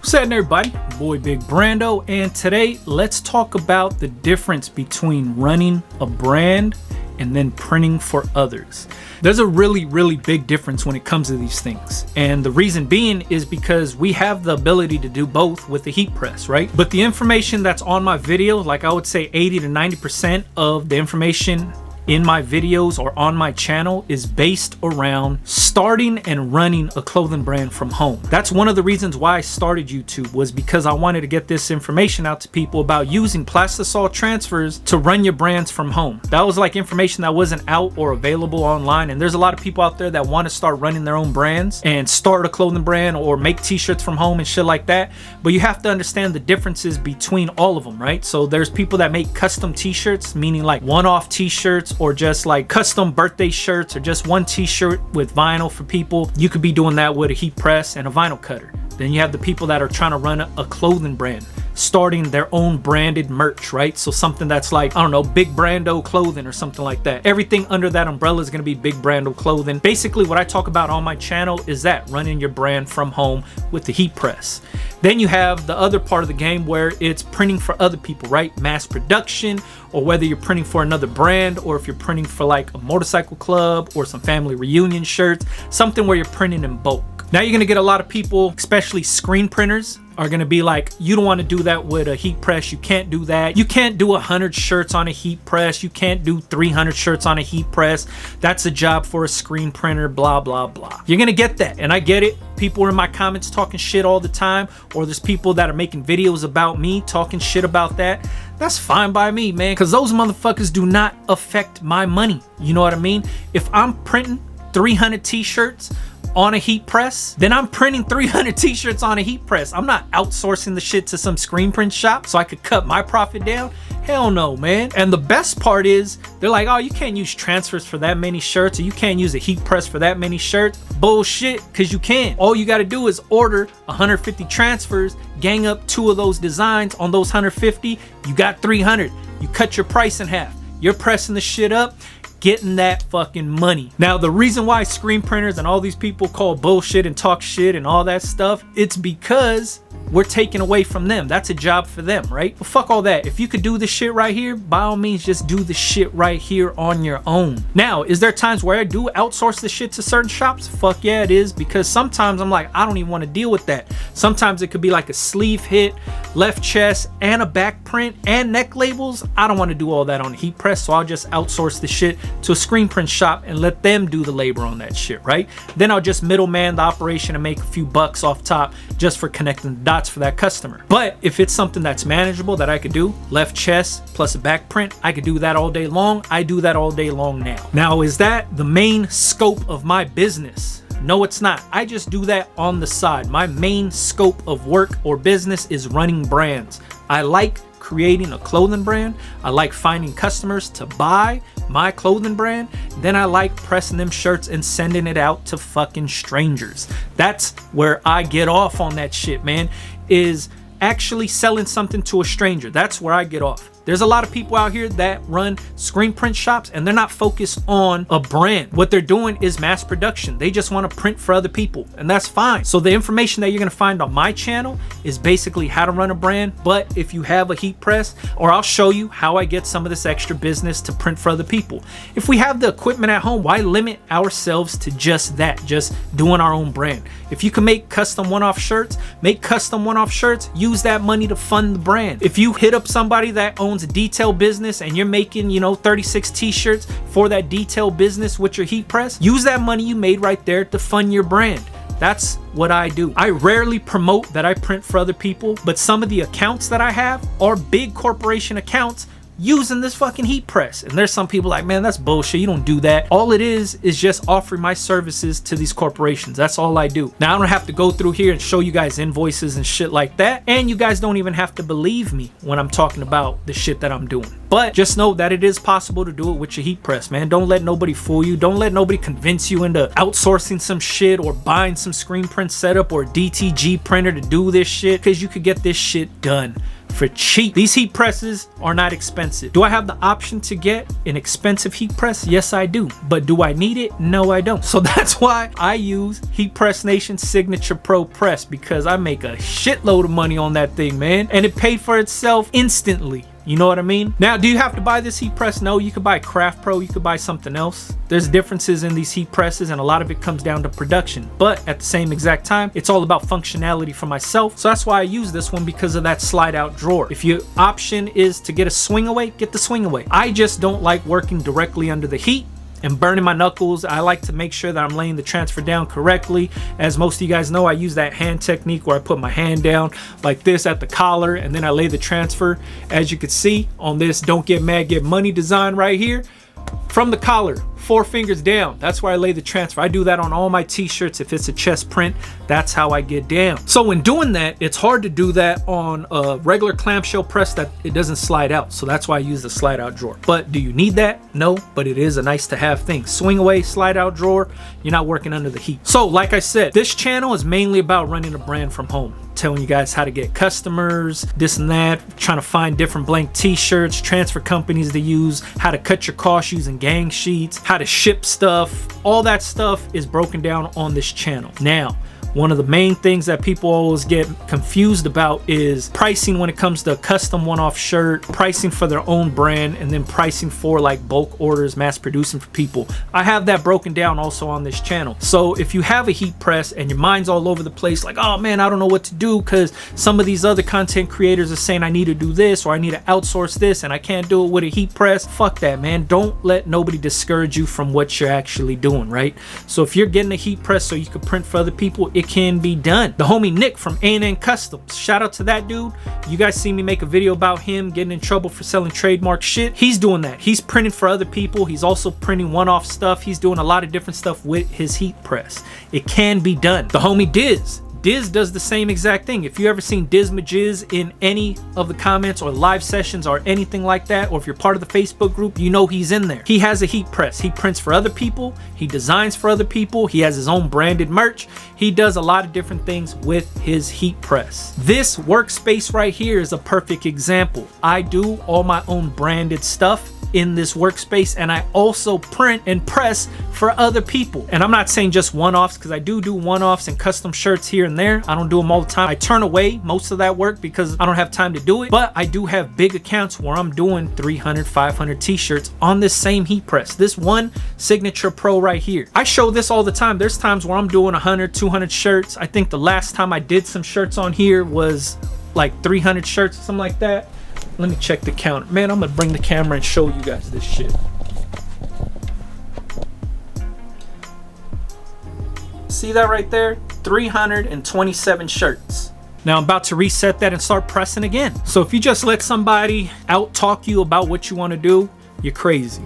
What's happening, everybody? Boy Big Brando, and today let's talk about the difference between running a brand and then printing for others. There's a really big difference when it comes to these things, and the reason being is because we have the ability to do both with the heat press, right? But the information that's on my video, like I would say 80 to 90% of the information in my videos or on my channel is based around starting and running a clothing brand from home. That's one of the reasons why I started YouTube, was because I wanted to get this information out to people about using plastisol transfers to run your brands from home. That was like information that wasn't out or available online, and there's a lot of people out there that want to start running their own brands and start a clothing brand or make t-shirts from home and shit like that, but you have to understand the differences between all of them, right? So there's people that make custom t-shirts, meaning like one-off t-shirts, or just like custom birthday shirts, or just one t-shirt with vinyl for people. You could be doing that with a heat press and a vinyl cutter. Then you have the people that are trying to run a clothing brand, starting their own branded merch, right? So something that's like, I don't know, Big Brando clothing or something like that. Everything under that umbrella is going to be Big Brando clothing. Basically what I talk about on my channel is that, running your brand from home with the heat press. Then you have the other part of the game where it's printing for other people, right? Mass production, or whether you're printing for another brand, or if you're printing for like a motorcycle club or some family reunion shirts, something where you're printing in bulk. Now you're gonna get a lot of people, especially screen printers, are gonna be like, you don't want to do that with a heat press. You can't do that. You can't do 100 shirts on a heat press. You can't do 300 shirts on a heat press. That's a job for a screen printer, blah, blah, blah. You're gonna get that, and I get it. People are in my comments talking shit all the time, or there's people that are making videos about me talking shit about that. That's fine by me, man, because those motherfuckers do not affect my money. You know what I mean? If I'm printing 300 t-shirts on a heat press, then I'm printing 300 t-shirts on a heat press. I'm not outsourcing the shit to some screen print shop so I could cut my profit down. Hell no, man. And the best part is, they're like, oh, you can't use transfers for that many shirts, or you can't use a heat press for that many shirts. Bullshit, because you can. All you got to do is order 150 transfers, gang up 2 of those designs on those 150, you got 300. You cut your price in half. You're pressing the shit up, getting that fucking money. Now, the reason why screen printers and all these people call bullshit and talk shit and all that stuff, it's because we're taking away from them. That's a job for them, right? But fuck all that. If you could do this shit right here, by all means, just do the shit right here on your own. Now, is there times where I do outsource the shit to certain shops? Fuck yeah, it is, because sometimes I'm like, I don't even want to deal with that. Sometimes it could be like a sleeve hit, left chest, and a back print, and neck labels. I don't want to do all that on a heat press, so I'll just outsource the shit to a screen print shop and let them do the labor on that shit, right? Then I'll just middleman the operation and make a few bucks off top just for connecting the dots for that customer. But if it's something that's manageable that I could do, left chest plus a back print, I could do that all day long. I do that all day long now. Now, is that the main scope of my business? No, it's not. I just do that on the side. My main scope of work or business is running brands. I like creating a clothing brand. I like finding customers to buy my clothing brand. Then I like pressing them shirts and sending it out to fucking strangers. That's where I get off on that shit, man, is actually selling something to a stranger. That's where I get off. There's a lot of people out here that run screen print shops and they're not focused on a brand. What they're doing is mass production. They just want to print for other people, and that's fine. So the information that you're going to find on my channel is basically how to run a brand. But if you have a heat press, or I'll show you how I get some of this extra business to print for other people. If we have the equipment at home, why limit ourselves to just that, just doing our own brand? If you can make custom one-off shirts, make custom one-off shirts, use that money to fund the brand. If you hit up somebody that owns a detail business and you're making, 36 t-shirts for that detail business with your heat press, use that money you made right there to fund your brand. That's what I do. I rarely promote that I print for other people, but some of the accounts that I have are big corporation accounts using this fucking heat press. And there's some people like, man, that's bullshit. You don't do that. All it is just offering my services to these corporations. That's all I do. Now, I don't have to go through here and show you guys invoices and shit like that. And you guys don't even have to believe me when I'm talking about the shit that I'm doing. But just know that it is possible to do it with your heat press, man. Don't let nobody fool you. Don't let nobody convince you into outsourcing some shit or buying some screen print setup or DTG printer to do this shit, because you could get this shit done for cheap. These heat presses are not expensive. Do I have the option to get an expensive heat press? Yes, I do. But do I need it? No, I don't. So that's why I use Heat Press Nation's Signature Pro Press, because I make a shitload of money on that thing, man. And it paid for itself instantly. You know what I mean? Now, do you have to buy this heat press? No, you could buy Craft Pro, you could buy something else. There's differences in these heat presses, and a lot of it comes down to production. But at the same exact time, it's all about functionality for myself. So that's why I use this one, because of that slide out drawer. If your option is to get a swing away, get the swing away. I just don't like working directly under the heat and burning my knuckles. I like to make sure that I'm laying the transfer down correctly. As most of you guys know, I use that hand technique where I put my hand down like this at the collar, and then I lay the transfer. As you can see on this Don't Get Mad, Get Money design right here, from the collar, 4 fingers down, that's where I lay the transfer. I do that on all my t-shirts. If it's a chest print, that's how I get down. So when doing that, it's hard to do that on a regular clamshell press that it doesn't slide out. So that's why I use the slide out drawer. But do you need that? No, but it is a nice to have thing. Swing away, slide out drawer, you're not working under the heat. So like I said, this channel is mainly about running a brand from home, telling you guys how to get customers, this and that, trying to find different blank t-shirts, transfer companies to use, how to cut your costs using gang sheets, how to ship stuff. All that stuff is broken down on this channel. Now, one of the main things that people always get confused about is pricing when it comes to a custom one-off shirt, pricing for their own brand, and then pricing for like bulk orders, mass producing for people. I have that broken down also on this channel. So if you have a heat press and your mind's all over the place, like, oh man, I don't know what to do because some of these other content creators are saying I need to do this or I need to outsource this and I can't do it with a heat press. Fuck that, man. Don't let nobody discourage you from what you're actually doing, right? So if you're getting a heat press so you can print for other people, it can be done. The homie Nick from A&N Customs, shout out to that dude. You guys see me make a video about him getting in trouble for selling trademark shit. He's doing that. He's printing for other people. He's also printing one-off stuff. He's doing a lot of different stuff with his heat press. It can be done. The homie Diz does the same exact thing. If you ever seen Dizmajiz in any of the comments or live sessions or anything like that, or if you're part of the Facebook group, you know he's in there. He has a heat press. He prints for other people. He designs for other people. He has his own branded merch. He does a lot of different things with his heat press. This workspace right here is a perfect example. I do all my own branded stuff in this workspace, and I also print and press for other people. And I'm not saying just one-offs, because I do one-offs and custom shirts here and there. I don't do them all the time. I turn away most of that work because I don't have time to do it, but I do have big accounts where I'm doing 300, 500 t-shirts on this same heat press. This one Signature Pro right here. I show this all the time. There's times where I'm doing 100, 200 shirts. I think the last time I did some shirts on here was like 300 shirts, something like that. Let me check the counter. Man, I'm gonna bring the camera and show you guys this shit. See that right there? 327 shirts. Now I'm about to reset that and start pressing again. So if you just let somebody out talk you about what you want to do, you're crazy.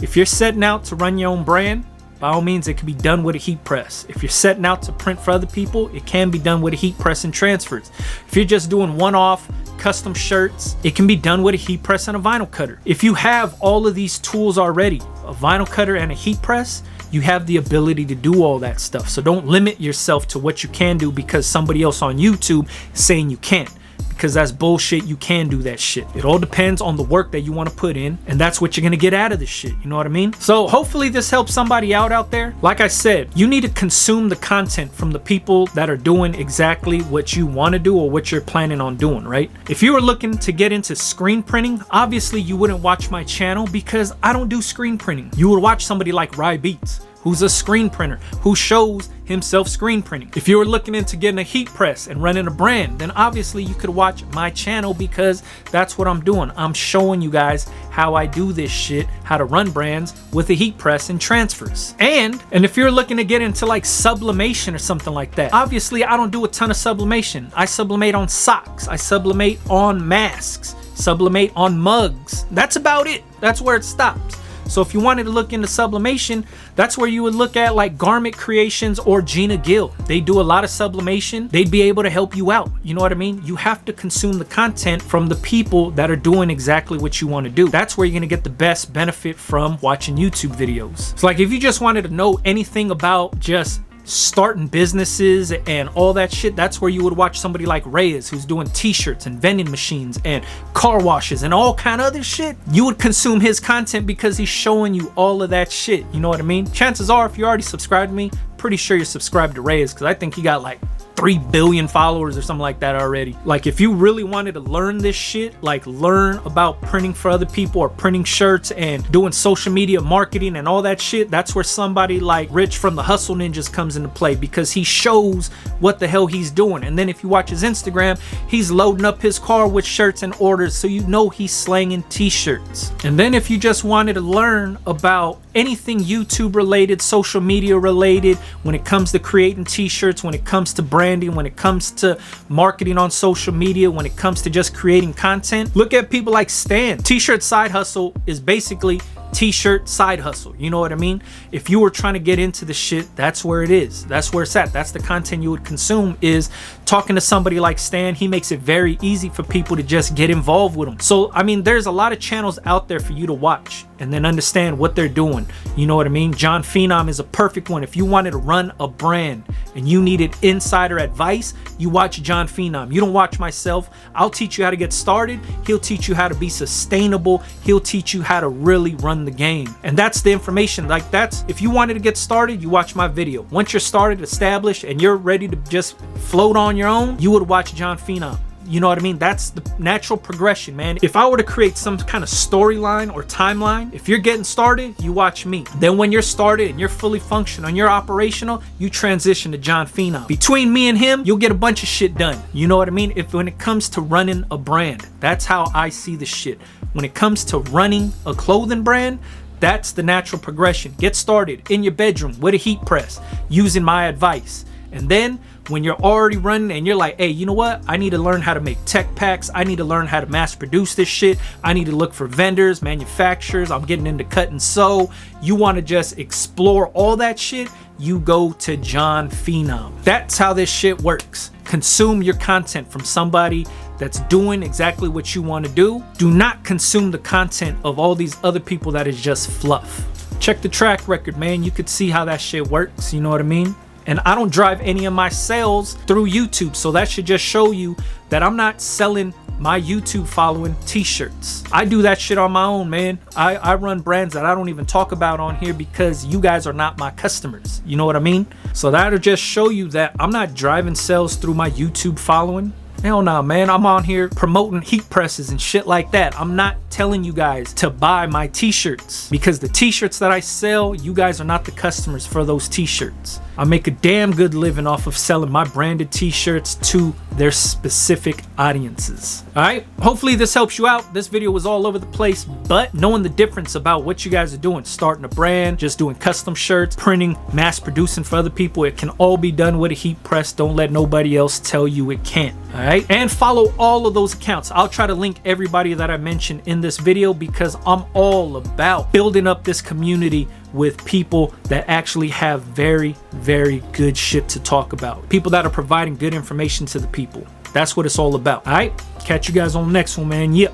If you're setting out to run your own brand, by all means, it can be done with a heat press. If you're setting out to print for other people, it can be done with a heat press and transfers. If you're just doing one-off custom shirts, it can be done with a heat press and a vinyl cutter. If you have all of these tools already, a vinyl cutter and a heat press, you have the ability to do all that stuff. So don't limit yourself to what you can do because somebody else on YouTube is saying you can't. Because that's bullshit. You can do that shit. It all depends on the work that you want to put in, and that's what you're gonna get out of this shit. You know what I mean? So hopefully this helps somebody out there. Like I said, you need to consume the content from the people that are doing exactly what you want to do or what you're planning on doing, right? If you were looking to get into screen printing, obviously you wouldn't watch my channel because I don't do screen printing. You would watch somebody like RhyBeats, who's a screen printer, who shows himself screen printing. If you were looking into getting a heat press and running a brand, then obviously you could watch my channel because that's what I'm doing. I'm showing you guys how I do this shit, how to run brands with a heat press and transfers. And if you're looking to get into like sublimation or something like that, obviously I don't do a ton of sublimation. I sublimate on socks. I sublimate on masks, sublimate on mugs. That's about it. That's where it stops. So if you wanted to look into sublimation, that's where you would look at like Garment Creations or Gina. They do a lot of sublimation. They'd be able to help you out. You know what I mean? You have to consume the content from the people that are doing exactly what you want to do. That's where you're going to get the best benefit from watching YouTube videos. So like if you just wanted to know anything about just starting businesses and all that shit, that's where you would watch somebody like Reyes, who's doing t-shirts and vending machines and car washes and all kind of other shit. You would consume his content because he's showing you all of that shit. You know what I mean? Chances are, if you already subscribed to me, pretty sure you're subscribed to Reyes, because I think he got like 3 billion followers or something like that already. Like, if you really wanted to learn this shit, like learn about printing for other people or printing shirts and doing social media marketing and all that shit, that's where somebody like Rich from the Hustle Ninjas comes into play, because he shows what the hell he's doing. And then if you watch his Instagram, he's loading up his car with shirts and orders, so you know he's slanging t-shirts. And then if you just wanted to learn about anything YouTube related, social media related, when it comes to creating t-shirts, when it comes to branding, when it comes to marketing on social media, when it comes to just creating content, look at people like Stan. T-shirt side hustle is basically t-shirt side hustle. You know what I mean? If you were trying to get into the shit, that's where it is. That's where it's at. That's the content you would consume, is talking to somebody like Stan. He makes it very easy for people to just get involved with him. So, I mean, there's a lot of channels out there for you to watch and then understand what they're doing. You know what I mean? Jon Phenom is a perfect one. If you wanted to run a brand and you needed insider advice, you watch Jon Phenom. You don't watch myself. I'll teach you how to get started. He'll teach you how to be sustainable. He'll teach you how to really run the game. And that's the information. Like, that's, if you wanted to get started, you watch my video. Once you're started, established, and you're ready to just float on your own, you would watch Jon Phenom. You know what I mean? That's the natural progression, man. If I were to create some kind of storyline or timeline, if you're getting started, you watch me. Then when you're started and you're fully functional and you're operational, you transition to Jon Phenom. Between me and him, you'll get a bunch of shit done. You know what I mean? When it comes to running a brand, that's how I see the shit. When it comes to running a clothing brand, that's the natural progression. Get started in your bedroom with a heat press, using my advice. And then when you're already running and you're like, hey, you know what? I need to learn how to make tech packs. I need to learn how to mass produce this shit. I need to look for vendors, manufacturers. I'm getting into cut and sew. You want to just explore all that shit, you go to Jon Phenom. That's how this shit works. Consume your content from somebody that's doing exactly what you want to do. Do not consume the content of all these other people that is just fluff. Check the track record, man. You could see how that shit works. You know what I mean? And I don't drive any of my sales through YouTube, so that should just show you that I'm not selling my YouTube following t-shirts. I do that shit on my own, man. I run brands that I don't even talk about on here because you guys are not my customers. You know what I mean? So that'll just show you that I'm not driving sales through my YouTube following. Hell no, man. I'm on here promoting heat presses and shit like that. I'm not telling you guys to buy my t-shirts, because the t-shirts that I sell, you guys are not the customers for those t-shirts. I make a damn good living off of selling my branded t-shirts to their specific audiences. All right, hopefully this helps you out. This video was all over the place, but knowing the difference about what you guys are doing, starting a brand, just doing custom shirts, printing, mass producing for other people, it can all be done with a heat press. Don't let nobody else tell you it can't. All right, and follow all of those accounts. I'll try to link everybody that I mentioned in this video, because I'm all about building up this community with people that actually have very, very good shit to talk about. People that are providing good information to the people. That's what it's all about. All right, catch you guys on the next one, man. Yep.